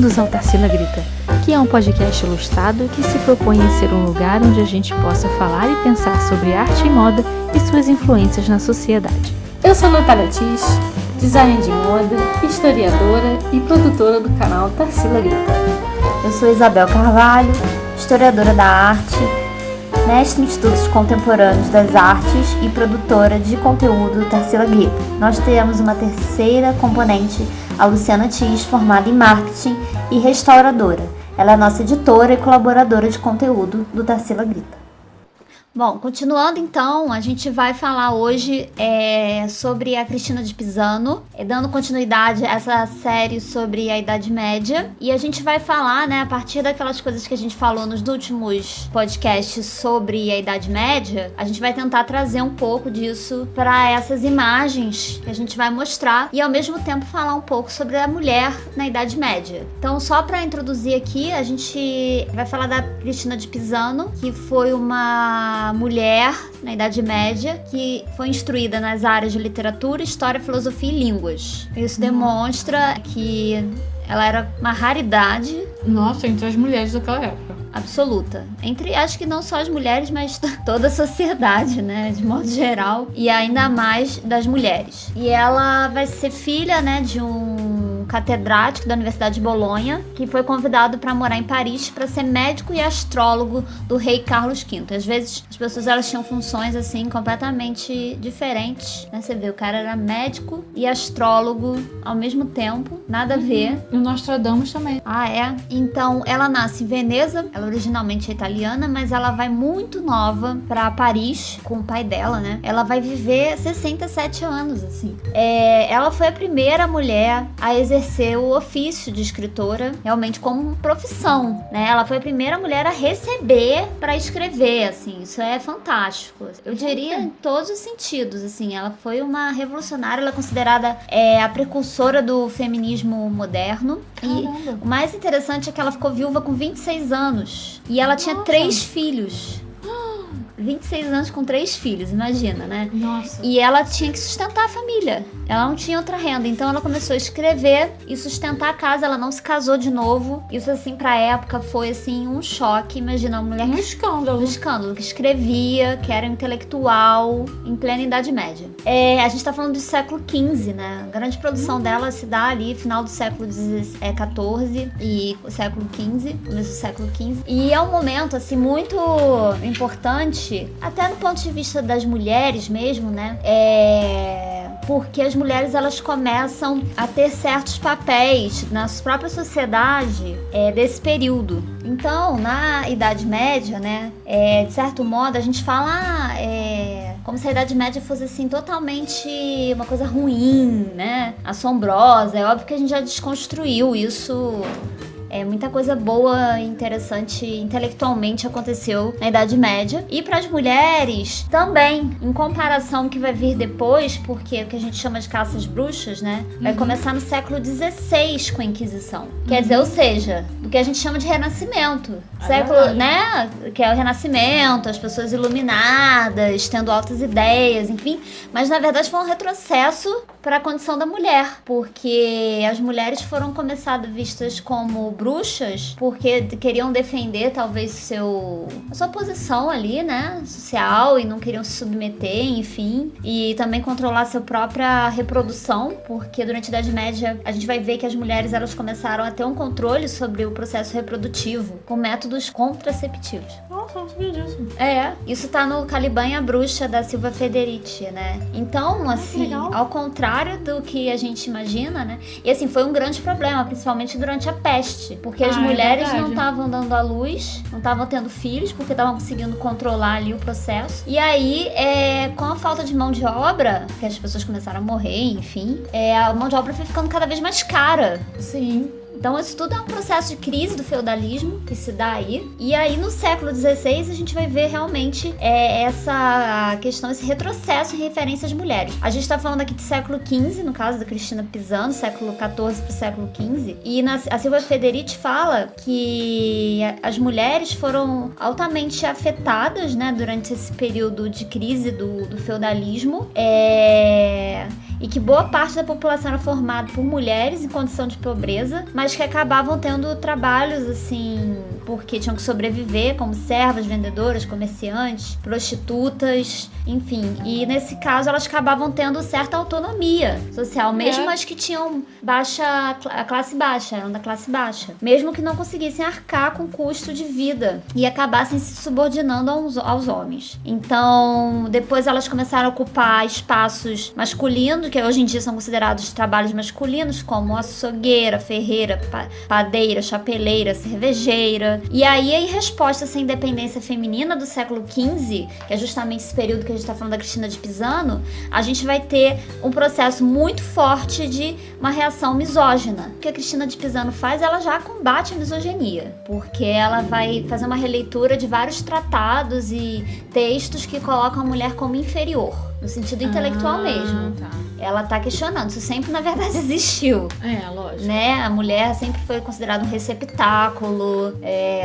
Bem-vindos ao Tarsila Grita, que é um podcast ilustrado que se propõe em ser um lugar onde a gente possa falar e pensar sobre arte e moda e suas influências na sociedade. Eu sou Natália Tis, designer de moda, historiadora e produtora do canal Tarsila Grita. Eu sou Isabel Carvalho, historiadora da arte, mestre em estudos contemporâneos das artes e produtora de conteúdo do Tarsila Grita. Nós temos uma terceira componente, a Luciana Tis, formada em marketing e restauradora. Ela é nossa editora e colaboradora de conteúdo do Tarsila Grita. Bom, continuando então, a gente vai falar hoje sobre a Cristina de Pisano, dando continuidade a essa série sobre a Idade Média. E a gente vai falar, a partir daquelas coisas que a gente falou nos últimos podcasts sobre a Idade Média, a gente vai tentar trazer um pouco disso para essas imagens que a gente vai mostrar e ao mesmo tempo falar um pouco sobre a mulher na Idade Média. Então, só para introduzir aqui, a gente vai falar da Cristina de Pisano, que foi uma mulher na Idade Média que foi instruída nas áreas de literatura, história, filosofia e línguas. Isso demonstra que ela era uma raridade. Nossa, entre as mulheres daquela época. Absoluta. Acho que não só as mulheres, mas toda a sociedade, de modo geral. E ainda mais das mulheres. E ela vai ser filha, de um catedrático da Universidade de Bolonha, que foi convidado para morar em Paris para ser médico e astrólogo do rei Carlos V. Às vezes, as pessoas elas tinham funções, assim, completamente diferentes. Você vê, o cara era médico e astrólogo ao mesmo tempo. Nada a ver. E o Nostradamus também. Ah, é? Então, ela nasce em Veneza. Ela originalmente é italiana, mas ela vai muito nova para Paris com o pai dela, Ela vai viver 67 anos, assim. Ela foi a primeira mulher a exercer o ofício de escritora, realmente como profissão, Ela foi a primeira mulher a receber para escrever, assim. Isso é fantástico. Eu diria em todos os sentidos, assim. Ela foi uma revolucionária, ela é considerada a precursora do feminismo moderno. Caramba. E o mais interessante é que ela ficou viúva com 26 anos. E ela tinha 3 filhos. 26 anos com 3 filhos, imagina, Nossa. E ela tinha que sustentar a família. Ela não tinha outra renda. Então ela começou a escrever e sustentar a casa. Ela não se casou de novo. Isso, assim, pra época foi, assim, um choque. Imagina, uma mulher... Um escândalo. Um escândalo. Que escrevia, que era intelectual, em plena Idade Média. A gente tá falando do século XV, A grande produção dela se dá ali, final do século XIV e século XV, começo do século XV. E é um momento, assim, muito importante, até no ponto de vista das mulheres mesmo, porque as mulheres elas começam a ter certos papéis na própria sociedade desse período. Então, na Idade Média, de certo modo, a gente fala como se a Idade Média fosse, assim, totalmente uma coisa ruim, assombrosa. É óbvio que a gente já desconstruiu isso. Muita coisa boa e interessante intelectualmente aconteceu na Idade Média. E para as mulheres também, em comparação que vai vir depois, porque o que a gente chama de caça às bruxas, vai começar no século XVI com a Inquisição. Quer dizer, ou seja, do que a gente chama de Renascimento. Século, que é o Renascimento, as pessoas iluminadas, tendo altas ideias, enfim. Mas na verdade foi um retrocesso para a condição da mulher, porque as mulheres foram começadas vistas como bruxas, porque queriam defender talvez a sua posição ali, social, e não queriam se submeter, enfim, e também controlar a sua própria reprodução, porque durante a Idade Média a gente vai ver que as mulheres elas começaram a ter um controle sobre o processo reprodutivo com métodos contraceptivos. Nossa, não sabia disso. Isso tá no Caliban e a Bruxa da Silva Federici, Então, assim, ao contrário do que a gente imagina, e assim, foi um grande problema, principalmente durante a peste, porque as mulheres não estavam dando à luz, não estavam tendo filhos, porque estavam conseguindo controlar ali o processo. E aí, com a falta de mão de obra, que as pessoas começaram a morrer, enfim, a mão de obra foi ficando cada vez mais cara. Sim. Então isso tudo é um processo de crise do feudalismo que se dá aí. E aí no século XVI a gente vai ver realmente essa questão, esse retrocesso em referência às mulheres. A gente tá falando aqui do século XV, no caso da Cristina Pisano, século XIV pro século XV. E a Silva Federici fala que as mulheres foram altamente afetadas, durante esse período de crise do feudalismo. e que boa parte da população era formada por mulheres em condição de pobreza, mas que acabavam tendo trabalhos assim, porque tinham que sobreviver, como servas, vendedoras, comerciantes, prostitutas, enfim. E nesse caso elas acabavam tendo certa autonomia social, mesmo as que tinham a classe baixa, eram da classe baixa, mesmo que não conseguissem arcar com o custo de vida e acabassem se subordinando aos homens. Então, depois elas começaram a ocupar espaços masculinos, que hoje em dia são considerados trabalhos masculinos, como açougueira, ferreira, padeira, chapeleira, cervejeira. E aí, em resposta a essa independência feminina do século XV, que é justamente esse período que a gente está falando da Cristina de Pisano, a gente vai ter um processo muito forte de uma reação misógina. O que a Cristina de Pisano faz, ela já combate a misoginia, porque ela vai fazer uma releitura de vários tratados e textos que colocam a mulher como inferior, no sentido intelectual mesmo. Tá. Ela tá questionando, isso sempre na verdade existiu. Lógico. Né? A mulher sempre foi considerada um receptáculo,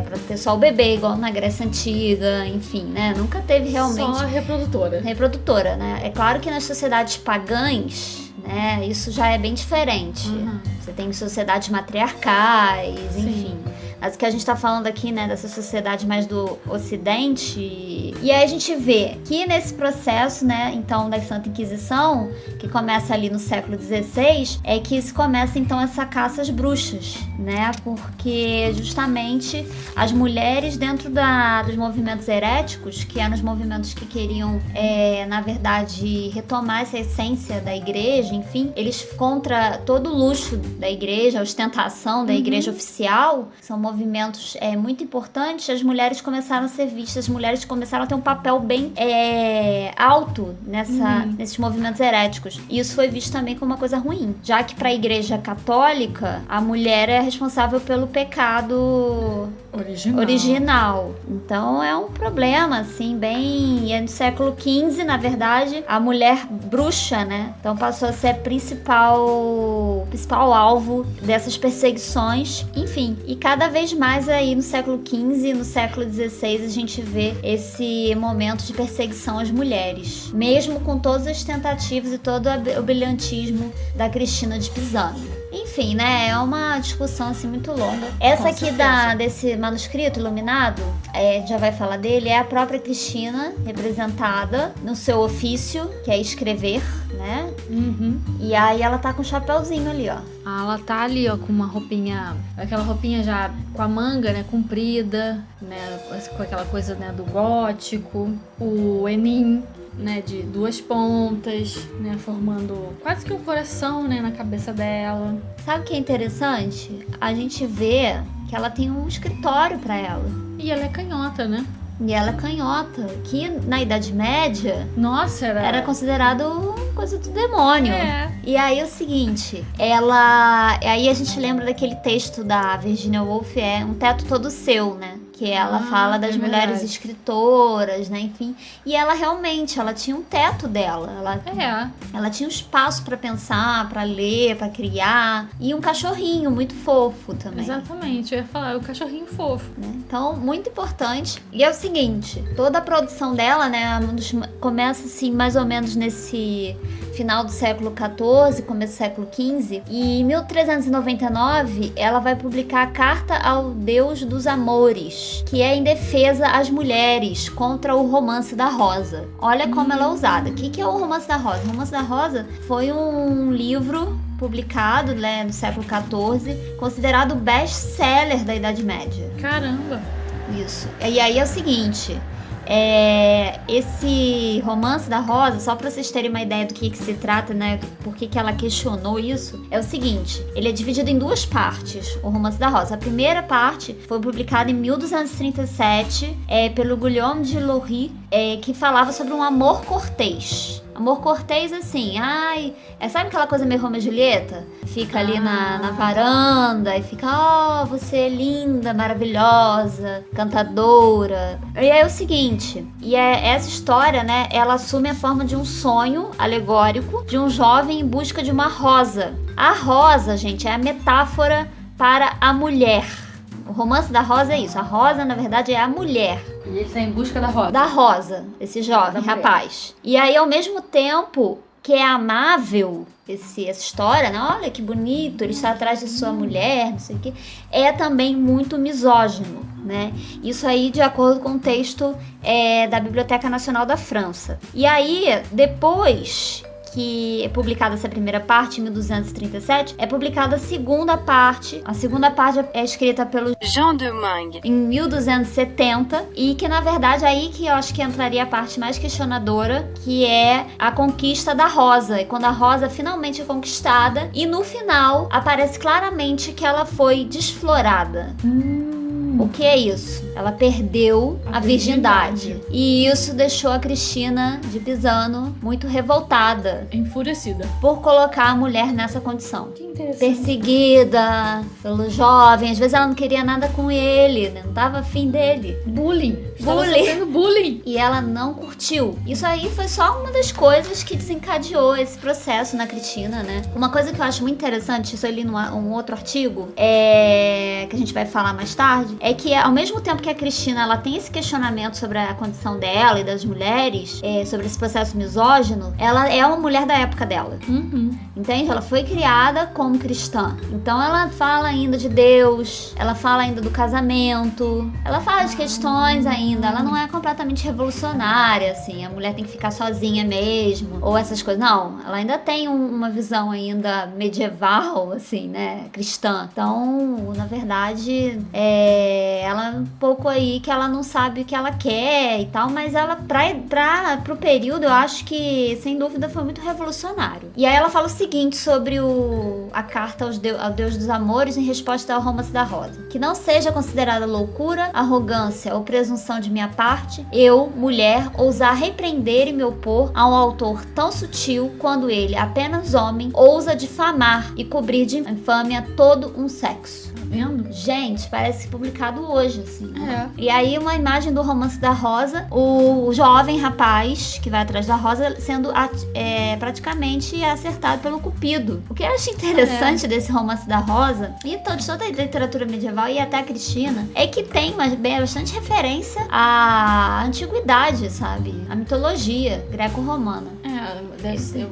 pra ter só o bebê, igual na Grécia Antiga, enfim, né? Nunca teve realmente... Só reprodutora. Reprodutora, né? É claro que nas sociedades pagãs, né, isso já é bem diferente. Você tem sociedades matriarcais, enfim. Mas o que a gente tá falando aqui, né, dessa sociedade mais do Ocidente. E aí a gente vê que nesse processo, né, então, da Santa Inquisição, que começa ali no século XVI, é que se começa, então, essa caça às bruxas, né? Porque, justamente, as mulheres dentro dos movimentos heréticos, que eram os movimentos que queriam, na verdade, retomar essa essência da igreja, enfim, eles contra todo o luxo da igreja, a ostentação da igreja oficial, são movimentos muito importantes. As mulheres começaram a ser vistas, as mulheres começaram a ter um papel bem alto nesses movimentos heréticos. E isso foi visto também como uma coisa ruim, já que para a igreja católica, a mulher é responsável pelo pecado original. Então é um problema, assim, bem... E no século XV, na verdade, a mulher bruxa, né? Então passou a ser principal alvo dessas perseguições. Enfim, e cada vez mais aí no século XV e no século XVI a gente vê esse momento de perseguição às mulheres, mesmo com todas as tentativas e todo o brilhantismo da Cristina de Pisano. Enfim, né, é uma discussão assim muito longa. Essa aqui desse manuscrito iluminado, já vai falar dele, é a própria Cristina representada no seu ofício, que é escrever, né? E aí ela tá com um chapéuzinho ali, ó. Ela tá ali, ó, com uma roupinha, aquela roupinha já com a manga, né, comprida, né, com aquela coisa, né, do gótico, o enim, né, de duas pontas, né, formando quase que um coração, né, na cabeça dela. Sabe o que é interessante? A gente vê que ela tem um escritório pra ela. E ela é canhota, né? E ela é canhota, que na Idade Média, nossa, era considerado coisa do demônio. E aí é o seguinte, aí a gente lembra daquele texto da Virginia Woolf, Um Teto Todo Seu, né? Que ela fala das mulheres escritoras, né, enfim. E ela realmente, ela tinha um teto dela. Ela tinha um espaço pra pensar, pra ler, pra criar. E um cachorrinho muito fofo também. Exatamente, eu ia falar, o cachorrinho fofo. Né? Então, muito importante. E é o seguinte, toda a produção dela, né, começa assim, mais ou menos nesse final do século XIV, começo do século XV. E em 1399, ela vai publicar a Carta ao Deus dos Amores, que é em defesa às mulheres contra o Romance da Rosa. Olha como ela é usada. O que é o Romance da Rosa? O Romance da Rosa foi um livro publicado, né, no século XIV, considerado best-seller da Idade Média. Caramba! Isso. E aí é o seguinte... esse Romance da Rosa, só pra vocês terem uma ideia do que se trata, né, por que ela questionou isso, é o seguinte, ele é dividido em duas partes, o Romance da Rosa. A primeira parte foi publicada em 1237 pelo Guillaume de Lorry, que falava sobre um amor cortês. Amor cortês, assim, sabe aquela coisa meio Romeo e Julieta? Fica ali na varanda e fica, você é linda, maravilhosa, cantadora. E aí é o seguinte, essa história, né, ela assume a forma de um sonho alegórico de um jovem em busca de uma rosa. A rosa, gente, é a metáfora para a mulher. O Romance da Rosa é isso, a rosa, na verdade, é a mulher. E ele está em busca da rosa. Da rosa, esse jovem rapaz. E aí, ao mesmo tempo que é amável, essa história, né? Olha que bonito, ele está atrás de sua mulher, não sei o quê, é também muito misógino, né? Isso aí de acordo com o texto da Biblioteca Nacional da França. E aí, depois que é publicada essa primeira parte, em 1237, é publicada a segunda parte. A segunda parte é escrita pelo Jean de Meung em 1270, e que na verdade aí que eu acho que entraria a parte mais questionadora, que é a conquista da Rosa, e quando a Rosa é finalmente conquistada, e no final aparece claramente que ela foi desflorada. O que é isso? Ela perdeu a virgindade. E isso deixou a Cristina de Pisano muito revoltada. Enfurecida. Por colocar a mulher nessa condição. Que interessante. Perseguida pelo jovem. Às vezes ela não queria nada com ele, né? Não tava afim dele. Bullying. Estava Bullying. sofrendo bullying. E ela não curtiu. Isso aí foi só uma das coisas que desencadeou esse processo na Cristina, né? Uma coisa que eu acho muito interessante, isso eu li num outro artigo, que a gente vai falar mais tarde, é que ao mesmo tempo que a Cristina ela tem esse questionamento sobre a condição dela e das mulheres, sobre esse processo misógino, ela é uma mulher da época dela. Entende? Ela foi criada como cristã. Então ela fala ainda de Deus, ela fala ainda do casamento, ela fala de questões ainda, ela não é completamente revolucionária, assim, a mulher tem que ficar sozinha mesmo, ou essas coisas. Não, ela ainda tem uma visão ainda medieval, assim, né, cristã. Então, na verdade, ela é um pouco aí que ela não sabe o que ela quer e tal, mas ela, pro período, eu acho que, sem dúvida, foi muito revolucionário. E aí ela fala o seguinte sobre a carta ao Deus dos Amores em resposta ao Romance da Rosa: que não seja considerada loucura, arrogância ou presunção de minha parte, eu, mulher, ousar repreender e me opor a um autor tão sutil quando ele, apenas homem, ousa difamar e cobrir de infâmia todo um sexo. Tá vendo? Gente, parece publicado hoje, assim. É. E aí uma imagem do Romance da Rosa, o jovem rapaz que vai atrás da Rosa sendo praticamente acertado pelo Cupido. O que eu acho interessante desse Romance da Rosa, e de toda a literatura medieval e até a Cristina, é que tem bastante referência à antiguidade, sabe? A mitologia greco-romana.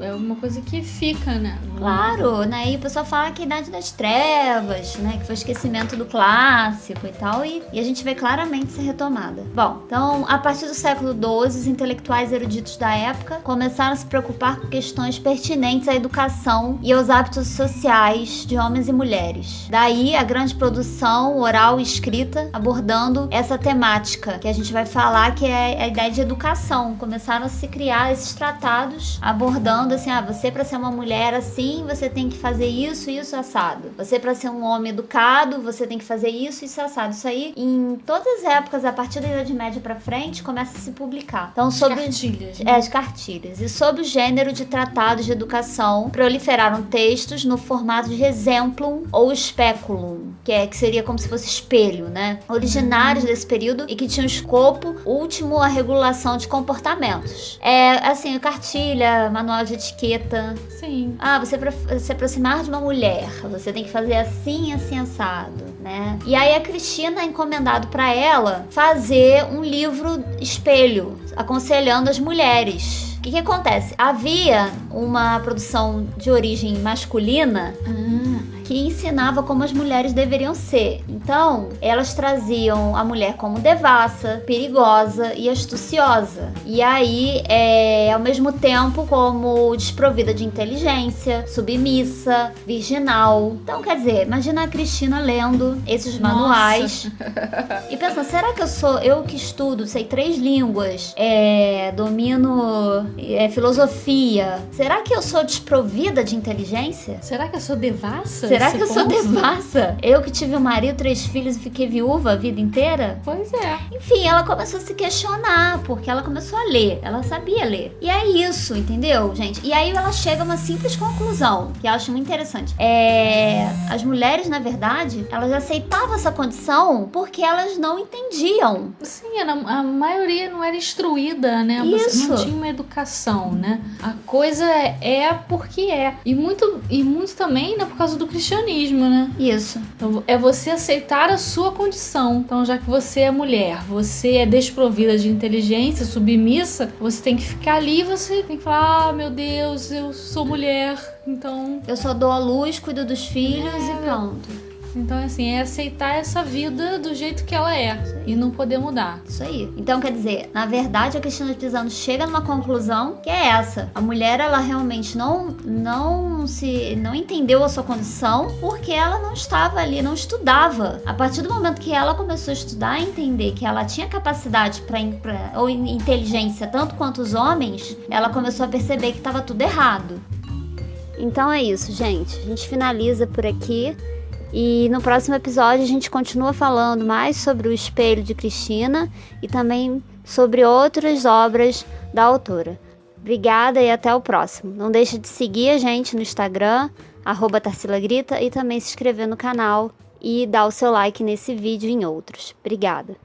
É uma coisa que fica, né? Claro, né? E o pessoal fala que é a Idade das Trevas, né? Que foi o esquecimento do clássico e tal, e a gente vê claramente ser retomada. Bom, então, a partir do século XII, os intelectuais eruditos da época começaram a se preocupar com questões pertinentes à educação e aos hábitos sociais de homens e mulheres. Daí, a grande produção oral e escrita abordando essa temática, que a gente vai falar, que é a ideia de educação. Começaram a se criar esses tratados abordando assim, você para ser uma mulher assim, você tem que fazer isso, assado. Você para ser um homem educado, você tem que fazer isso, assado. Isso aí, em todas as épocas, a partir da Idade Média pra frente, começa a se publicar. Então, sobre cartilhas. As cartilhas. E sobre o gênero de tratados de educação, proliferaram textos no formato de exemplum ou speculum, que seria como se fosse espelho, né? Originários desse período e que tinham escopo último a regulação de comportamentos. Assim, cartilha, manual de etiqueta. Sim. Você para se aproximar de uma mulher, você tem que fazer assim, assado, né? E aí a Cristina é encomendado para ela fazer um livro espelho, aconselhando as mulheres. O que acontece? Havia uma produção de origem masculina que ensinava como as mulheres deveriam ser. Então, elas traziam a mulher como devassa, perigosa e astuciosa. E aí, ao mesmo tempo, como desprovida de inteligência, submissa, virginal. Então, quer dizer, imagina a Cristina lendo esses manuais e pensando, será que eu que estudo, sei 3 línguas, domino filosofia, será que eu sou desprovida de inteligência? Será que eu sou devassa? Será que eu sou devassa? Eu que tive um marido, 3 filhos e fiquei viúva a vida inteira? Pois é. Enfim, ela começou a se questionar, porque ela começou a ler, ela sabia ler. E é isso, entendeu, gente? E aí ela chega a uma simples conclusão, que eu acho muito interessante. As mulheres, na verdade, elas aceitavam essa condição porque elas não entendiam. Sim, a maioria não era instruída, né? Isso. Você não tinha uma educação, né? A coisa é porque é. E muito também, né, por causa do cristianismo. cristianismo, né? Isso. Então, é você aceitar a sua condição. Então, já que você é mulher, você é desprovida de inteligência, submissa, você tem que ficar ali e você tem que falar: ah, meu Deus, eu sou mulher, então... Eu só dou a luz, cuido dos filhos e pronto. Então, assim, é aceitar essa vida do jeito que ela é e não poder mudar. Isso aí. Então, quer dizer, na verdade, a Cristina de Pisano chega numa conclusão que é essa. A mulher, ela realmente não entendeu a sua condição porque ela não estava ali, não estudava. A partir do momento que ela começou a estudar e entender que ela tinha capacidade ou inteligência tanto quanto os homens, ela começou a perceber que estava tudo errado. Então é isso, gente. A gente finaliza por aqui. E no próximo episódio a gente continua falando mais sobre o Espelho de Cristina e também sobre outras obras da autora. Obrigada e até o próximo. Não deixe de seguir a gente no Instagram, @TarcilaGrita, e também se inscrever no canal e dar o seu like nesse vídeo e em outros. Obrigada.